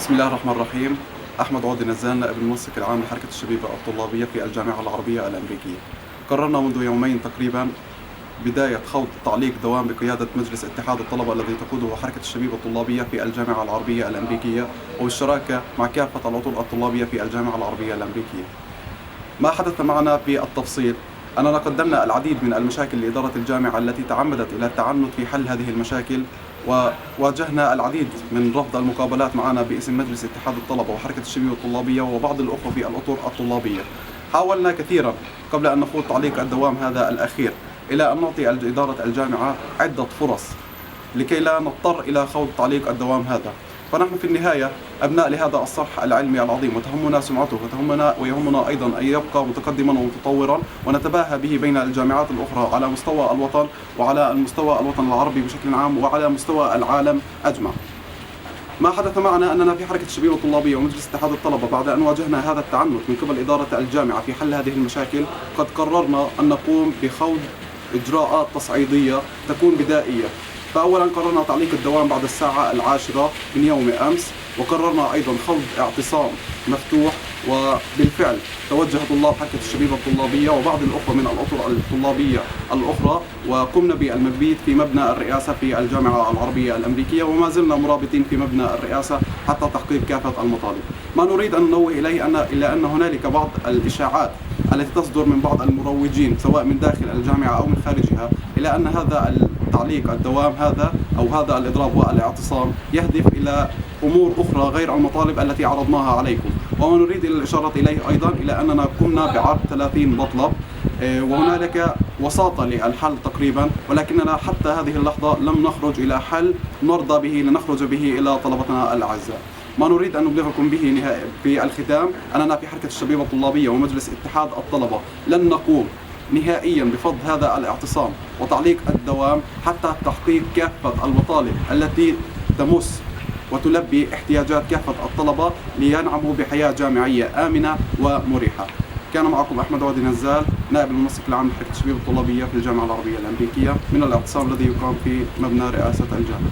بسم الله الرحمن الرحيم. أحمد عودي نزال، نائب المنسق العام لحركة الشبيبة الطلابية في الجامعة العربية الأمريكية. قررنا منذ يومين تقريبا بداية خوض تعليق دوام بقيادة مجلس اتحاد الطلبة الذي تقوده حركة الشبيبة الطلابية في الجامعة العربية الأمريكية، وبالشراكة مع كافة العطور الطلابية في الجامعة العربية الأمريكية. ما حدث معنا بالتفصيل أننا قدمنا العديد من المشاكل لإدارة الجامعة التي تعمدت إلى التعنت في حل هذه المشاكل، وواجهنا العديد من رفض المقابلات معنا باسم مجلس اتحاد الطلبة وحركة الشبيبة الطلابية وبعض الأخوة في الأطر الطلابية. حاولنا كثيرا قبل أن نخوض تعليق الدوام هذا الأخير إلى أن نعطي إدارة الجامعة عدة فرص لكي لا نضطر إلى خوض تعليق الدوام هذا. فنحن في النهاية أبناء لهذا الصرح العلمي العظيم، وتهمنا سمعته ويهمنا أيضا أن يبقى متقدما ومتطورا ونتباهى به بين الجامعات الأخرى على مستوى الوطن وعلى المستوى الوطن العربي بشكل عام وعلى مستوى العالم أجمع. ما حدث معنا أننا في حركة الشبيبة الطلابية ومجلس اتحاد الطلبة بعد أن واجهنا هذا التعنت من قبل إدارة الجامعة في حل هذه المشاكل، قد قررنا أن نقوم بخوض إجراءات تصعيدية تكون بدائية. فأولا قررنا تعليق الدوام بعد الساعة 10 من يوم أمس، وقررنا أيضا خوض اعتصام مفتوح، وبالفعل توجه طلاب حركة الشبيبة الطلابية وبعض الأخوة من الأطر الطلابية الأخرى وقمنا بالمبيت في مبنى الرئاسة في الجامعة العربية الأمريكية، وما زلنا مرابطين في مبنى الرئاسة حتى تحقيق كافة المطالب. ما نريد أن ننوه إليه إلا أن هنالك بعض الإشاعات التي تصدر من بعض المروجين سواء من داخل الجامعة أو من خارجها إلى أن هذا التعليق الدوام هذا أو هذا الإضراب والاعتصام يهدف إلى أمور أخرى غير المطالب التي عرضناها عليكم. وما نريد الإشارة إليه أيضا إلى أننا قمنا بعرض 30 مطلب، وهنالك وساطة للحل تقريبا، ولكننا حتى هذه اللحظة لم نخرج إلى حل نرضى به لنخرج به إلى طلبتنا الأعزاء. ما نريد أن نبلغكم به في الختام أننا في حركة الشبيبة الطلابية ومجلس اتحاد الطلبة لن نقوم نهائيا بفض هذا الاعتصام وتعليق الدوام حتى تحقيق كافة المطالب التي تمس وتلبي احتياجات كافة الطلبة لينعموا بحياة جامعية آمنة ومريحة. كان معكم أحمد عودي نزال، نائب المنسق العام لحركة الشبيبة الطلابية في الجامعة العربية الأمريكية، من الاعتصام الذي يقام في مبنى رئاسة الجامعة.